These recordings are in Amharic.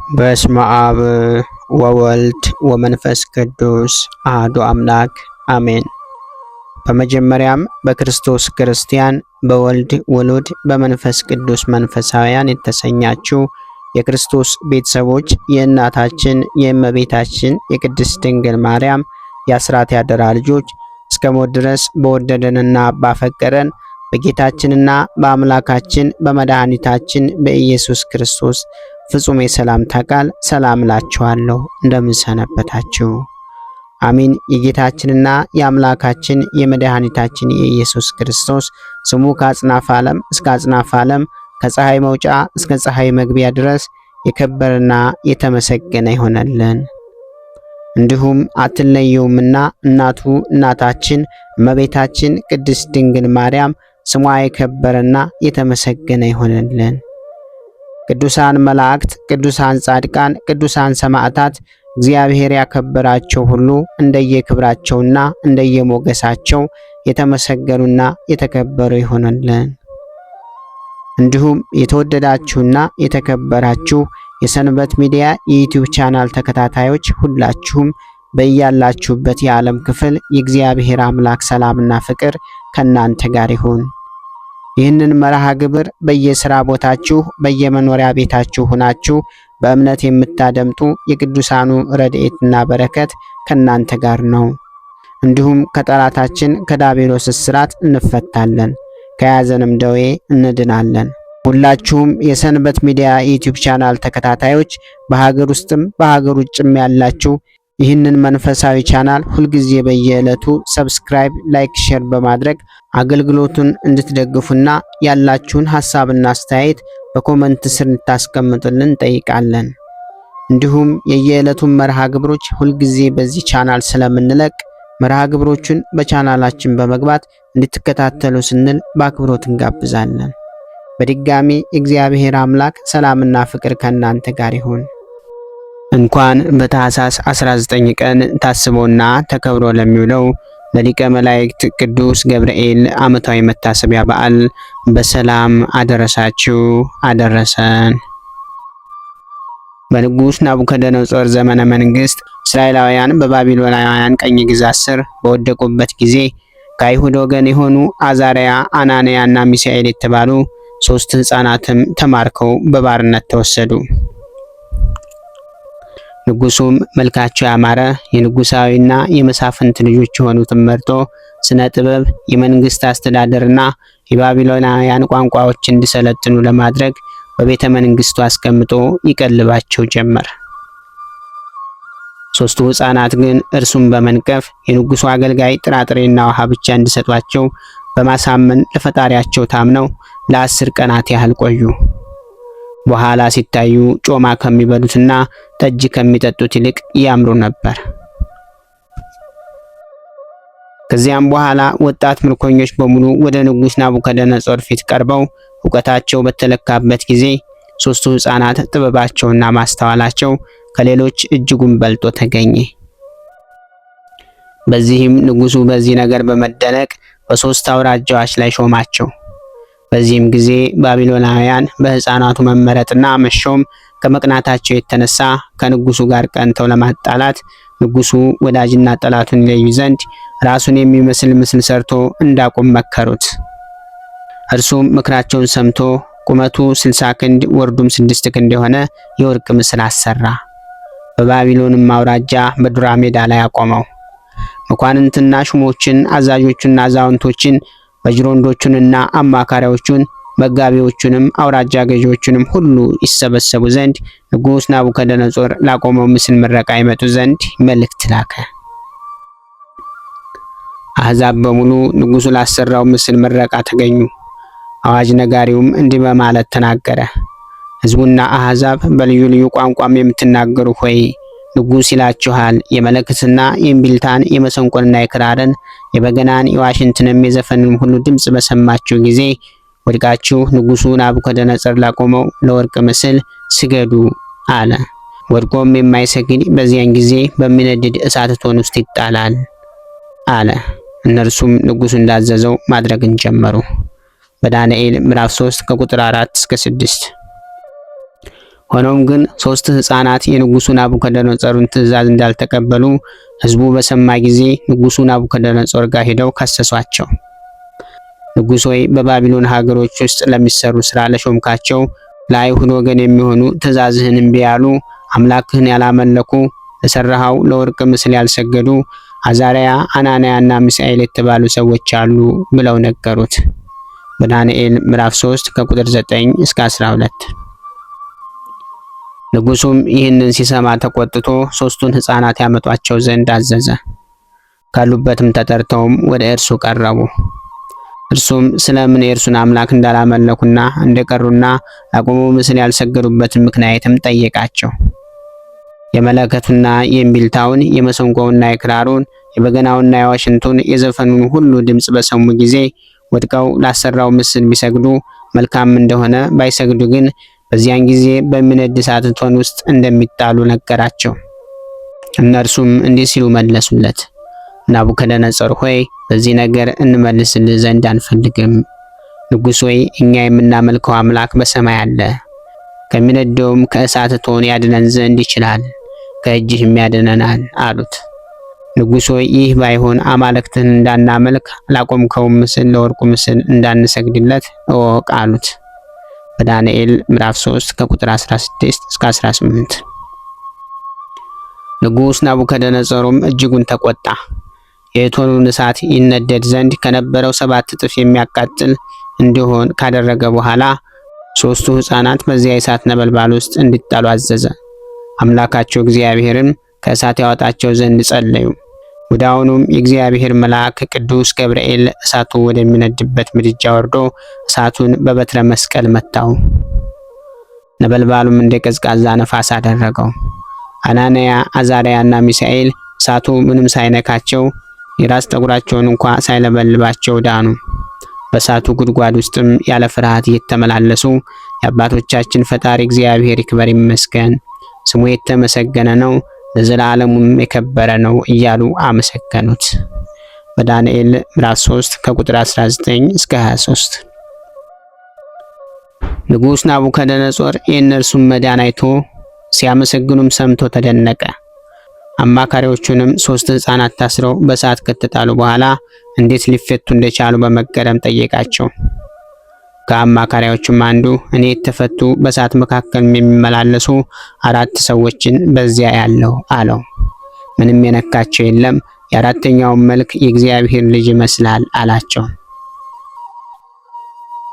በስመ አብ ወወልድ ወመንፈስ ቅዱስ አሐዱ አምላክ አሜን። በመጀመሪያም በክርስቶስ ክርስቲያን በወልድ ውሉድ በመንፈስ ቅዱስ መንፈሳውያን የተሰኛችሁ የክርስቶስ ቤተሰቦች የእናታችን የእመቤታችን የቅድስት ድንግል ማርያም የአስራት ያደራ ልጆች እስከ ሞት ድረስ በወደደንና ባፈቀረን በጌታችንና በአምላካችን በመድኃኒታችን በኢየሱስ ክርስቶስ ፍጹም የሰላምታ ቃል ሰላም እላችኋለሁ። እንደምን ሰነበታችሁ? አሚን። የጌታችንና የአምላካችን የመድኃኒታችን የኢየሱስ ክርስቶስ ስሙ ከአጽናፈ ዓለም እስከ አጽናፈ ዓለም ከፀሐይ መውጫ እስከ ፀሐይ መግቢያ ድረስ የከበረና የተመሰገነ ይሆነልን። እንዲሁም አትለየውምና እናቱ እናታችን እመቤታችን ቅድስት ድንግል ማርያም ስሟ የከበረና የተመሰገነ ይሆነልን። ቅዱሳን መላእክት፣ ቅዱሳን ጻድቃን፣ ቅዱሳን ሰማዕታት እግዚአብሔር ያከበራቸው ሁሉ እንደየክብራቸውና እንደየሞገሳቸው የተመሰገኑና የተከበሩ ይሆነልን። እንዲሁም የተወደዳችሁና የተከበራችሁ የሰንበት ሚዲያ የዩቲዩብ ቻናል ተከታታዮች ሁላችሁም በያላችሁበት የዓለም ክፍል የእግዚአብሔር አምላክ ሰላምና ፍቅር ከናንተ ጋር ይሁን። ይህንን መርሃ ግብር በየሥራ ቦታችሁ በየመኖሪያ ቤታችሁ ሆናችሁ በእምነት የምታደምጡ የቅዱሳኑ ረድኤትና በረከት ከናንተ ጋር ነው። እንዲሁም ከጠላታችን ከዲያብሎስ እስራት እንፈታለን፣ ከያዘንም ደዌ እንድናለን። ሁላችሁም የሰንበት ሚዲያ ዩቲዩብ ቻናል ተከታታዮች በሀገር ውስጥም በሀገር ውጭም ያላችሁ ይህንን መንፈሳዊ ቻናል ሁልጊዜ በየዕለቱ ሰብስክራይብ፣ ላይክ፣ ሼር በማድረግ አገልግሎቱን እንድትደግፉና ያላችሁን ሐሳብና አስተያየት በኮመንት ስር እንድታስቀምጡልን እንጠይቃለን። እንዲሁም የየዕለቱን መርሃ ግብሮች ሁልጊዜ በዚህ ቻናል ስለምንለቅ መርሃ ግብሮቹን በቻናላችን በመግባት እንድትከታተሉ ስንል በአክብሮት እንጋብዛለን። በድጋሚ እግዚአብሔር አምላክ ሰላምና ፍቅር ከእናንተ ጋር ይሁን። እንኳን በታኅሳስ 19 ቀን ታስቦና ተከብሮ ለሚውለው ለሊቀ መላእክት ቅዱስ ገብርኤል ዓመታዊ መታሰቢያ በዓል በሰላም አደረሳችሁ አደረሰን። በንጉሥ ናቡከደነጾር ዘመነ መንግስት እስራኤላውያን በባቢሎናውያን ቀኝ ግዛት ስር በወደቁበት ጊዜ ከአይሁድ ወገን የሆኑ አዛርያ፣ አናንያ እና ሚሳኤል የተባሉ 3 ሕፃናትም ተማርከው በባርነት ተወሰዱ። ንጉሱም መልካቸው ያማረ የንጉሳዊና የመሳፍንት ልጆች የሆኑትን መርጦ ስነ ጥበብ፣ የመንግስት አስተዳደርና የባቢሎናውያን ቋንቋዎች እንዲሰለጥኑ ለማድረግ በቤተ መንግስቱ አስቀምጦ ይቀልባቸው ጀመር። 3ቱ ሕፃናት ግን እርሱን በመንቀፍ የንጉሱ አገልጋይ ጥራጥሬና ውሃ ብቻ እንዲሰጧቸው በማሳመን ለፈጣሪያቸው ታምነው ለ10 ቀናት ያህል ቆዩ። በኋላ ሲታዩ ጮማ ከሚበሉትና ጠጅ ከሚጠጡት ይልቅ ያምሩ ነበር። ከዚያም በኋላ ወጣት ምርኮኞች በሙሉ ወደ ንጉሥ ናቡከደነጾር ፊት ቀርበው ዕውቀታቸው በተለካበት ጊዜ 3ቱ ሕፃናት ጥበባቸውና ማስተዋላቸው ከሌሎች እጅጉን በልጦ ተገኘ። በዚህም ንጉሱ በዚህ ነገር በመደነቅ በ3 አውራጃዎች ላይ ሾማቸው። በዚህም ጊዜ ባቢሎናውያን በሕፃናቱ መመረጥና መሾም ከመቅናታቸው የተነሳ ከንጉሱ ጋር ቀንተው ለማጣላት ንጉሱ ወዳጅና ጠላቱን ይለዩ ዘንድ ራሱን የሚመስል ምስል ሰርቶ እንዳቆም መከሩት። እርሱም ምክራቸውን ሰምቶ ቁመቱ 60 ክንድ ወርዱም 6 ክንድ የሆነ የወርቅ ምስል አሰራ። በባቢሎንም አውራጃ በዱራ ሜዳ ላይ አቆመው። መኳንንትና ሹሞችን፣ አዛዦቹና አዛውንቶችን፣ በጅሮንዶቹንና አማካሪዎቹን፣ መጋቢዎቹንም አውራጃ ገዢዎቹንም ሁሉ ይሰበሰቡ ዘንድ ንጉሥ ናቡከደነጾር ላቆመው ምስል ምረቃ ይመጡ ዘንድ መልእክት ላከ። አሕዛብ በሙሉ ንጉሱ ላሰራው ምስል ምረቃ ተገኙ። አዋጅ ነጋሪውም እንዲህ በማለት ተናገረ። ሕዝቡና አሕዛብ በልዩ ልዩ ቋንቋም የምትናገሩ ሆይ ንጉሥ ይላችኋል። የመለከትና የእምቢልታን የመሰንቆንና የክራርን የበገናን የዋሽንትንም የዘፈንን ሁሉ ድምፅ በሰማችሁ ጊዜ ወድቃችሁ ንጉሱ ናቡከደነጾር ላቆመው ለወርቅ ምስል ስገዱ አለ። ወድቆም የማይሰግድ በዚያን ጊዜ በሚነድድ እሳት እቶን ውስጥ ይጣላል አለ። እነርሱም ንጉሱ እንዳዘዘው ማድረግን ጀመሩ። በዳንኤል ምዕራፍ 3 ከቁጥር 4 እስከ 6 ሆኖም ግን 3 ሕፃናት የንጉሡ ናቡከደነጾርን ትእዛዝ እንዳልተቀበሉ ሕዝቡ በሰማ ጊዜ ንጉሡ ናቡከደነጾር ጋር ሄደው ከሰሷቸው። ንጉሥ ሆይ በባቢሎን ሀገሮች ውስጥ ለሚሰሩ ስራ ለሾምካቸው ለአይሁድ ወገን የሚሆኑ ትእዛዝህን እምቢ ያሉ፣ አምላክህን ያላመለኩ፣ ለሰራሃው ለወርቅ ምስል ያልሰገዱ አዛርያ፣ አናንያና ሚሳኤል የተባሉ ሰዎች አሉ ብለው ነገሩት። በዳንኤል ምዕራፍ 3 ከቁጥር 9 እስከ 12። ንጉሡም ይህንን ሲሰማ ተቆጥቶ 3ቱን ሕፃናት ያመጧቸው ዘንድ አዘዘ። ካሉበትም ተጠርተውም ወደ እርሱ ቀረቡ። እርሱም ስለምን የእርሱን አምላክ እንዳላመለኩና እንደቀሩና ለቆመው ምስል ያልሰገዱበትን ምክንያትም ጠየቃቸው። የመለከቱና የእምቢልታውን፣ የመሰንቆውና የክራሩን፣ የበገናውና የዋሽንቱን፣ የዘፈኑን ሁሉ ድምፅ በሰሙ ጊዜ ወድቀው ላሰራው ምስል ቢሰግዱ መልካም እንደሆነ፣ ባይሰግዱ ግን በዚያን ጊዜ በሚነድ እሳት እቶን ውስጥ እንደሚጣሉ ነገራቸው። እነርሱም እንዲህ ሲሉ መለሱለት፣ ናቡከደነጾር ሆይ በዚህ ነገር እንመልስልህ ዘንድ አንፈልግም። ንጉሥ ሆይ እኛ የምናመልከው አምላክ በሰማይ አለ፣ ከሚነደውም ከእሳት እቶን ያድነን ዘንድ ይችላል፣ ከእጅህም ያድነናል አሉት። ንጉሥ ሆይ ይህ ባይሆን አማልክትህን እንዳናመልክ ላቆምከው ምስል ለወርቁ ምስል እንዳንሰግድለት እወቅ አሉት። በዳንኤል ምዕራፍ 3 ከቁጥር 16 እስከ 18። ንጉሥ ናቡከደነጾርም እጅጉን ተቆጣ። የእቶኑን እሳት ይነደድ ዘንድ ከነበረው 7 እጥፍ የሚያቃጥል እንዲሆን ካደረገ በኋላ 3ቱ ሕፃናት በዚያ የእሳት ነበልባል ውስጥ እንዲጣሉ አዘዘ። አምላካቸው እግዚአብሔርም ከእሳት ያወጣቸው ዘንድ ጸለዩ። ወዲያውኑም የእግዚአብሔር መልአክ ቅዱስ ገብርኤል እሳቱ ወደሚነድበት ምድጃ ወርዶ እሳቱን በበትረ መስቀል መታው። ነበልባሉም እንደ ቀዝቃዛ ነፋስ አደረገው። አናንያ፣ አዛርያና ሚሳኤል እሳቱ ምንም ሳይነካቸው የራስ ጠጉራቸውን እንኳ ሳይለበልባቸው ዳኑ። በእሳቱ ጉድጓድ ውስጥም ያለ ፍርሃት እየተመላለሱ የአባቶቻችን ፈጣሪ እግዚአብሔር ይክበር ይመስገን፣ ስሙ የተመሰገነ ነው፣ ለዘላለሙም የከበረ ነው እያሉ አመሰገኑት። በዳንኤል ምዕራፍ 3 ከቁጥር 19 እስከ 23። ንጉሥ ናቡከደነጾር የእነርሱን መዳን አይቶ ሲያመሰግኑም ሰምቶ ተደነቀ። አማካሪዎቹንም 3 ሕፃናት ታስረው በእሳት ከተጣሉ በኋላ እንዴት ሊፈቱ እንደቻሉ በመገረም ጠየቃቸው። ከአማካሪዎቹም አንዱ እኔ የተፈቱ በእሳት መካከል የሚመላለሱ 4 ሰዎችን በዚያ ያለው አለው። ምንም የነካቸው የለም፣ የአራተኛውን መልክ የእግዚአብሔር ልጅ ይመስላል አላቸው።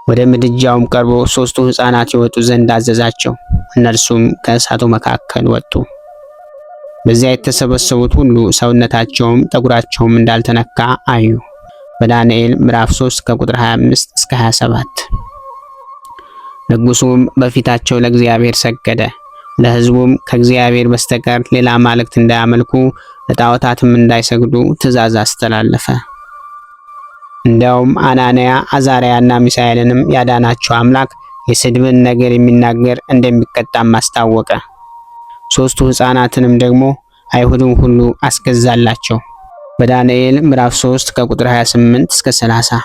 ወደ ምድጃውም ቀርቦ 3ቱ ሕፃናት ይወጡ ዘንድ አዘዛቸው። እነርሱም ከእሳቱ መካከል ወጡ። በዚያ የተሰበሰቡት ሁሉ ሰውነታቸውም ጠጉራቸውም እንዳልተነካ አዩ። በዳንኤል ምዕራፍ 3 ከቁጥር 25 እስከ 27። ንጉሡም በፊታቸው ለእግዚአብሔር ሰገደ። ለሕዝቡም ከእግዚአብሔር በስተቀር ሌላ አማልክት እንዳያመልኩ ለጣዖታትም እንዳይሰግዱ ትእዛዝ አስተላለፈ። እንዲያውም አናንያ፣ አዛርያና ሚሳኤልንም ያዳናቸው አምላክ የስድብን ነገር የሚናገር እንደሚቀጣም አስታወቀ። 3ቱ ሕፃናትንም ደግሞ አይሁድን ሁሉ አስገዛላቸው። በዳንኤል ምዕራፍ 3 ከቁጥር 28 እስከ 30።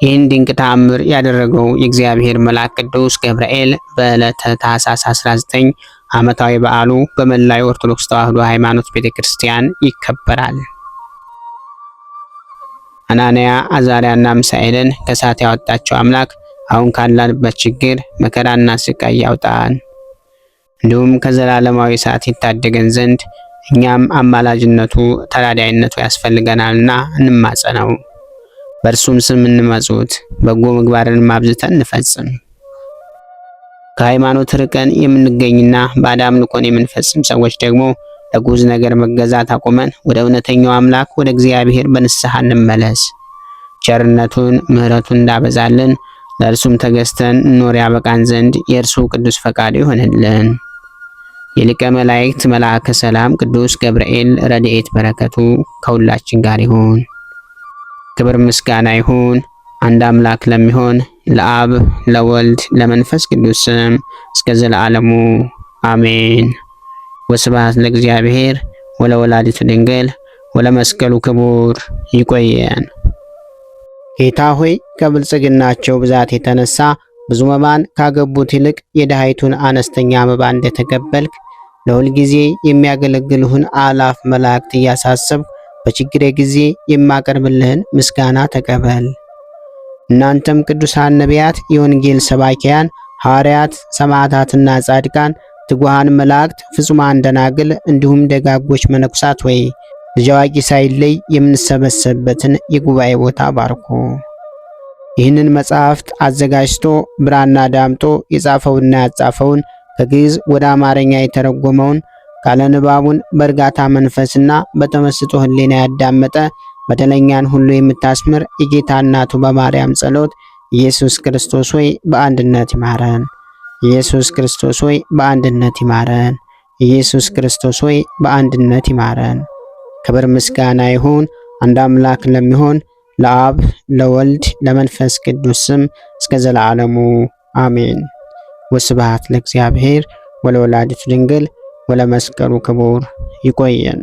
ይህን ድንቅ ተአምር ያደረገው የእግዚአብሔር መልአክ ቅዱስ ገብርኤል በዕለተ ታኅሳስ 19 ዓመታዊ በዓሉ በመላው ኦርቶዶክስ ተዋሕዶ ሃይማኖት ቤተክርስቲያን ይከበራል። አናንያ፣ አዛርያና ሚሳኤልን ከእሳት ያወጣቸው አምላክ አሁን ካለንበት ችግር መከራና ስቃይ ያውጣን። እንዲሁም ከዘላለማዊ እሳት ይታደገን ዘንድ እኛም አማላጅነቱ ተራዳይነቱ ያስፈልገናልና እንማጸነው። በእርሱም ስም እንመጹት፣ በጎ ምግባርን ማብዝተን እንፈጽም። ከሃይማኖት ርቀን የምንገኝና ባዕድ አምልኮን የምንፈጽም ሰዎች ደግሞ ለጉዝ ነገር መገዛት አቁመን ወደ እውነተኛው አምላክ ወደ እግዚአብሔር በንስሐ እንመለስ። ቸርነቱን ምሕረቱን እንዳበዛልን ለእርሱም ተገዝተን እንኖር ያበቃን ዘንድ የእርሱ ቅዱስ ፈቃዱ ይሆንልን። የሊቀ መላእክት መልአከ ሰላም ቅዱስ ገብርኤል ረድኤት በረከቱ ከሁላችን ጋር ይሁን። ክብር ምስጋና ይሁን አንድ አምላክ ለሚሆን ለአብ ለወልድ ለመንፈስ ቅዱስ ስም እስከ ዘላለሙ አሜን። ወስብሐት ለእግዚአብሔር ወለወላዲቱ ድንግል ወለመስቀሉ ክቡር። ይቆየን። ጌታ ሆይ ከብልጽግናቸው ብዛት የተነሳ ብዙ መባን ካገቡት ይልቅ የድሃይቱን አነስተኛ መባ እንደተቀበልክ ለሁል ጊዜ የሚያገለግልህን አላፍ መላእክት እያሳሰብ በችግሬ ጊዜ የማቀርብልህን ምስጋና ተቀበል። እናንተም ቅዱሳን ነቢያት፣ የወንጌል ሰባኪያን ሐዋርያት፣ ሰማዕታትና ጻድቃን፣ ትጉሃን መላእክት፣ ፍጹማን ደናግል እንዲሁም ደጋጎች መነኩሳት ወይ ልጅ አዋቂ ሳይለይ የምንሰበሰብበትን የጉባኤ ቦታ ባርኩ። ይህንን መጽሐፍት አዘጋጅቶ ብራና ዳምጦ የጻፈውና ያጻፈውን ከግዕዝ ወደ አማርኛ የተረጎመውን ቃለ ንባቡን በእርጋታ መንፈስና በተመስጦ ሕሊና ያዳመጠ በደለኛን ሁሉ የምታስምር የጌታ እናቱ በማርያም ጸሎት ኢየሱስ ክርስቶስ ሆይ በአንድነት ይማረን። ኢየሱስ ክርስቶስ ሆይ በአንድነት ይማረን። ኢየሱስ ክርስቶስ ሆይ በአንድነት ይማረን። ክብር ምስጋና ይሁን አንድ አምላክ ለሚሆን ለአብ ለወልድ ለመንፈስ ቅዱስ ስም እስከ ዘላለሙ አሜን። ወስብሐት ለእግዚአብሔር ወለወላዲቱ ድንግል ወለመስቀሉ ክቡር። ይቆየን።